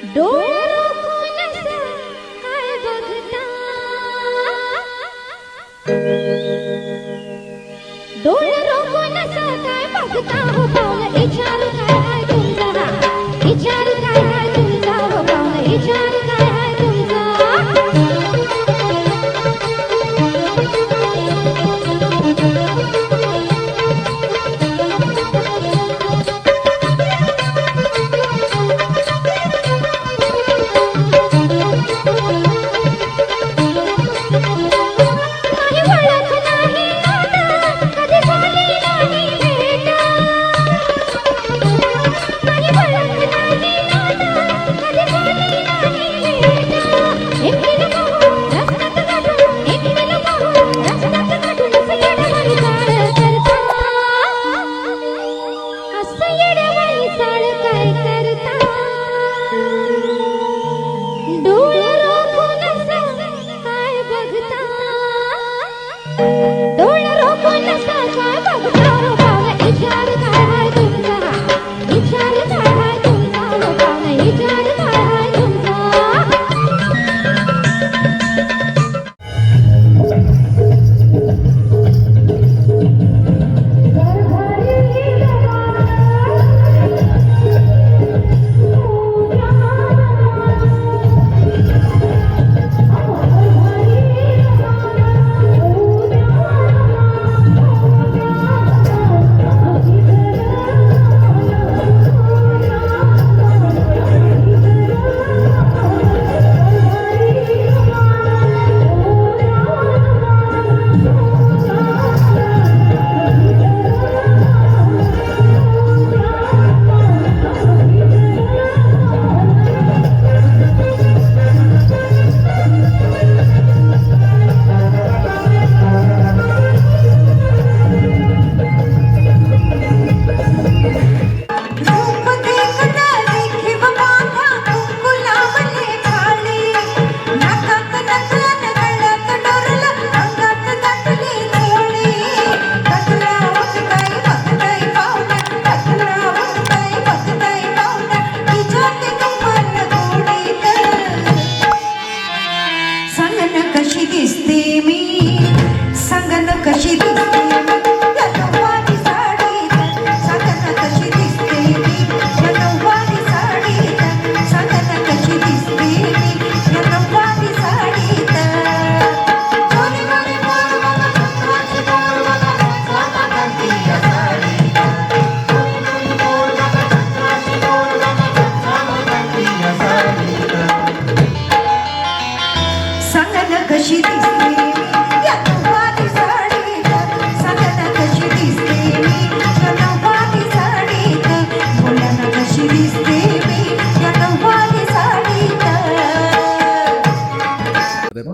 डोळे रोखून असं काय बघता, डोळे रोखून असं काय बघता हो पाहुणं, विचार काय आहे तुमचा, विचार काय आहे तुमचा हो पाहुणं, विचार काय आहे तुमचा.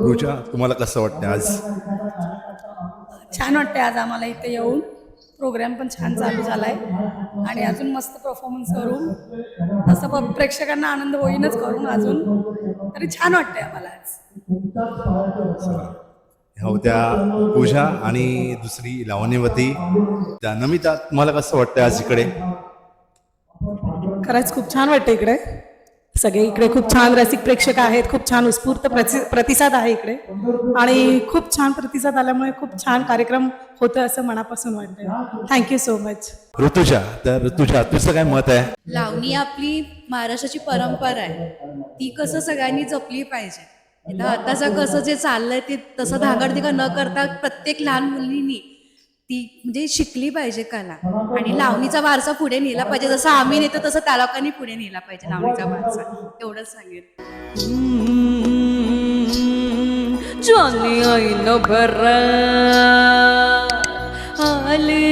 पूजा, तुम्हाला कसं वाटतं आज? छान वाटते आज आम्हाला इथे येऊन. प्रोग्राम पण छान चालू झालाय आणि अजून मस्त परफॉर्मन्स करून तसं प्रेक्षकांना आनंद होईनच करून अजून तरी छान वाटतंय आम्हाला आज. होत्या पूजा आणि दुसरी लावण्यवती. त्या नमिता, तुम्हाला कसं वाटतं आज इकडे? खरंच खूप छान वाटतं इकडे. सगळे इकडे खूप छान रसिक प्रेक्षक आहेत, खूप छान उत्स्फूर्त प्रतिसाद आहे इकडे आणि खूप छान प्रतिसाद आल्यामुळे खूप छान कार्यक्रम होतं असं मनापासून वाटतं. Thank you so much. ऋतुजा, तर ऋतुजा तुझं काय मत आहे? लावणी आपली महाराष्ट्राची परंपरा आहे, ती कसं सगळ्यांनी जपली पाहिजे. आताचं कसं जे चाललंय ते तसं धागडधिगा न करता प्रत्येक लहान मुलींनी ती म्हणजे शिकली पाहिजे कला आणि लावणीचा वारसा पुढे नेला पाहिजे. जसं आम्ही नेतो तसं त्या लोकांनी पुढे नेला पाहिजे लावणीचा वारसा. एवढंच सांगेल. जॉनी आईन भरा आले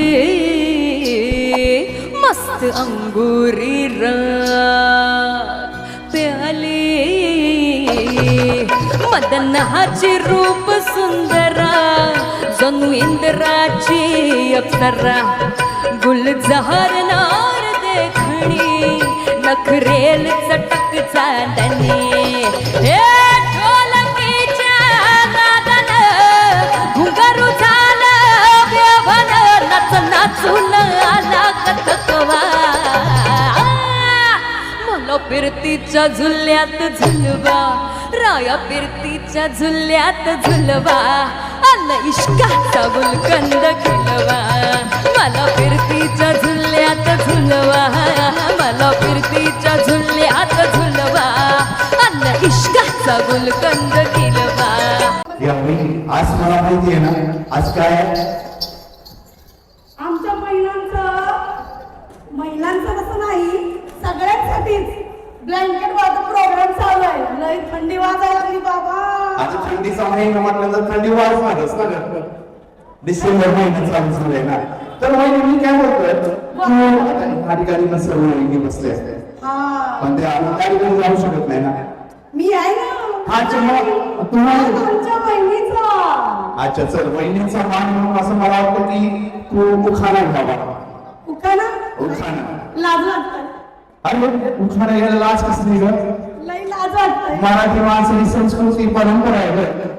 मस्त अंगुरी प्याले मदनाची रूप सुंदरा जणू इंद्राची अप्सरा गुलजार नार देखणी नखरेल चटक चांदणी ढोलकीच्या नादानं घुंगारू झालं बेभन नाच नाचून आला कथकवा मला मला फिरतीच्या झुल्यात झुलवा, राया फिरतीच्या झुल्यात झुलवा, आलं इश्काचा गुलकंद खिलवा, मला फिरतीच्या झुल्यात झुलवा, मला फिरतीच्या झुल्यात झुलवा, आलं इश्काचा गुलकंद खिलवा. आज मला माहिती आहे ना आज काय आहे? आमच्या महिलांचं कसं नाही, सगळ्यांसाठीच ब्लँकेट वाजता प्रोग्राम चालू आहे. लय थंडी वाजायला लागली बाबा. आता थंडीचा महिना म्हटलं तर थंडी वाजणारच ना ग. डिसेंबर महिना चालू झालाय ना. तर मी काय बोलतोय, गाडी गाडी सर्व वहिनी बसले असते, पण ते आपण गाडीकडे जाऊ शकत नाही ना. मी आहे ना. अच्छा मग तुम्हाला आमच्या बहिणीचा. अच्छा चल वहिनीचा मान म्हणून असं मला वाटतं की तू उखाणा घ्यावा. उखाणा उखाणा लाज वाटतंय. अरे उखाणा घ्यायला लाज कसली ग? लई लाज वाटतंय. मराठी माणसाची संस्कृती परंपरा आहे ग.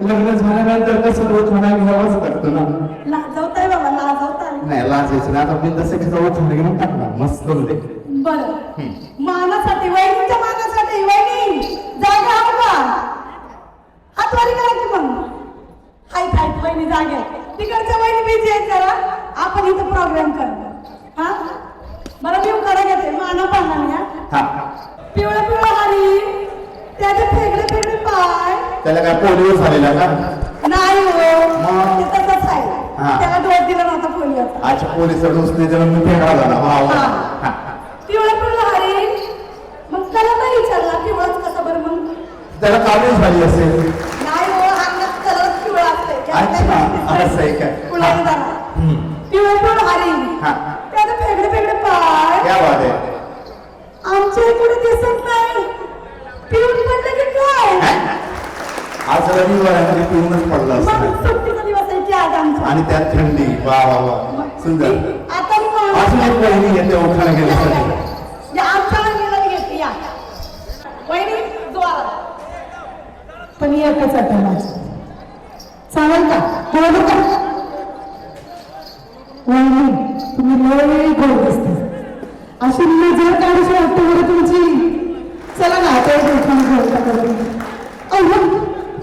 लग्न झाल्यानंतर कसं उखाणा घ्यावाच लागतं ना. लाजवताय बाबा, लाजवताय. नाही लाजायचं नाही. आता मी तसं कसं उखाणा घेऊन टाकणार मस्त होते. बरं, मानासाठी, वहिनीच्या मानासाठी. वहिनी जागा आहो का? हातवारी करा की मग. हाय हाय वहिनी जागे. तिकडच्या वहिनी बिझी आहेत जरा, आपण इथं प्रोग्राम करतो. हा बरं, मी उखाणा घेते माना पानाने. हा पिवळं पिवळं हरी, त्याचे फेगडे फेगडे पाय. त्याला काय पोलिओ झालेला का? नाही हो, मग? ते तसंच आहे. हा. त्याला डोस दिला नव्हता पोलिओचा. अच्छा पोलीस नुसते जरा मी फेकला झाला. वा वा. हा. पिवळं पिवळं हरी. मग त्याला नाही विचारला पिवळंच कसं बरं मग? त्याला काबीज झाली असेल. नाही हो, अंगात कलर पिवळा असते. अच्छा असं आहे काय? पिवळा झाला. पिवळं पिवळं हरी, हा त्याचे फेगडे फेगडे पाय. क्या बात आहे. आमच्या इकडे दिसत नाही. पिऊन पडलं की काय? आज रविवार आहे पिऊनच पडला मग असतं सुट्टीचा दिवस आहे की आज आमचा. आणि त्यात थंडी. वा वा वा सुंदर. आता मी म्हणते, अजून एक वहिनी येते उखाणा घेण्यासाठी. या आमच्या वहिनीला घेते या. वहिनी द्वारा. पण एकच आता माझं चालेल का? बोलू का? वहिनी तुम्ही लय गोड दिसते. अशी नजर काढूशी वाटते बरं तुमची. चला ना आता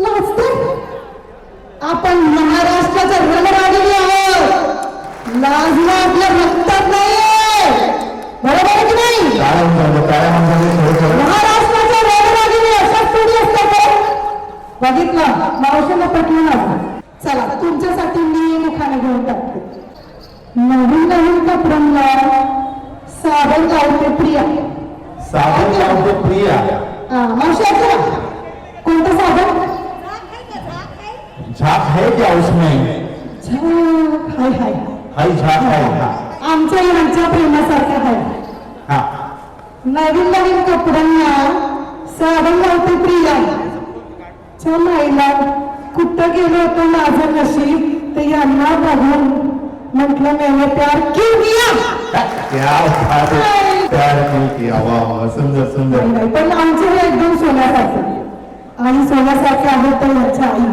लाजते. आपण महाराष्ट्राच्या रणरागिणी आहोत. लाजणं आपल्या रक्तात नाहीये. बरोबर आहे की नाही? काय म्हणतो काय म्हणतो महाराष्ट्राच्या रणरागिणी अशाच थोडी असतात. बघितलं मावशीला पटलं ना. चला तुमच्यासाठी मी मुखाने घेऊन टाकते. नवीन नवीन कपड्यांना साबण लावते प्रिया. साबण लावतो प्रिया. मावशी ऐका ना, कोणतं साबण? झाक है क्या उसमें? झाक. हाय हाय हाय झाक है. आमच्या यांच्या प्रेमासारखं आहे. हा नवीन नवीन कपड्यांना साबण लावते प्रिया. माईला कुठं गेलो होतो माझं नशीब ते यांना बघून म्हटलं मैंने प्यार क्यों किया. क्या बात है. प्यार क्यों किया. वा वा सुंदर सुंदर. नाही, पण आमचे हे एकदम सोन्यासारखे आणि सोन्यासारखे आहेत तर यांच्या आई.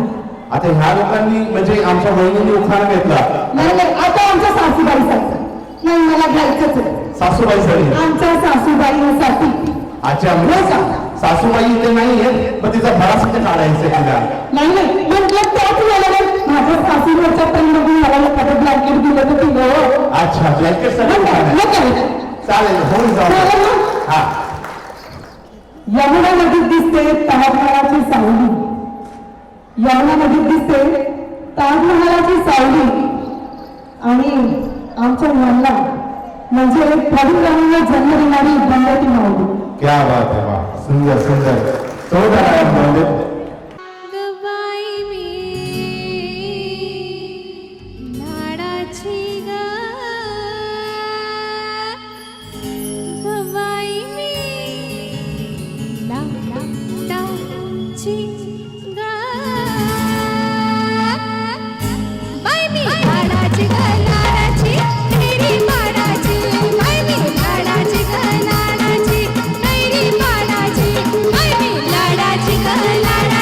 आता ह्या लोकांनी म्हणजे आमच्या बहिणींनी उखाणा घेतला. नाही नाही, आता आमच्या सासूबाईसाठी नाही, मला घ्यायचंच आहे. सासूबाईसाठी. आमच्या सासूबाईसाठी. अच्छा हो का? सासूबाई इथे नाही आहेत मग तिचा भरास कुठे काढायचं तिला. नाही नाही, म्हटलं त्याच वेळेला माझ्या सासूबाईच्या पण बघून मला एखादं ब्लँकेट दिलं तर दिलं. अच्छा ब्लँकेट सगळं चालेल होऊन जाऊ. हा यमुना नदीत दिसते ताजमहालाची सावली. यमुना नदीत दिसते ताजमहालाची सावली आणि आमच्या मुलांना म्हणजे पडून राहून जन्म देणारी बंगाती मावली. क्या बात है. वा सुंदर सुंदर. तो गबाई मी लाडाची ग, गबाई मी लाडाची ग, बाई मी लाडाची ग लाडाची, मेरी लाडाची, बाई मी लाडाची ग लाडाची, मेरी लाडाची, बाई मी लाडाची ग लाडाची.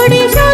फुगडी शो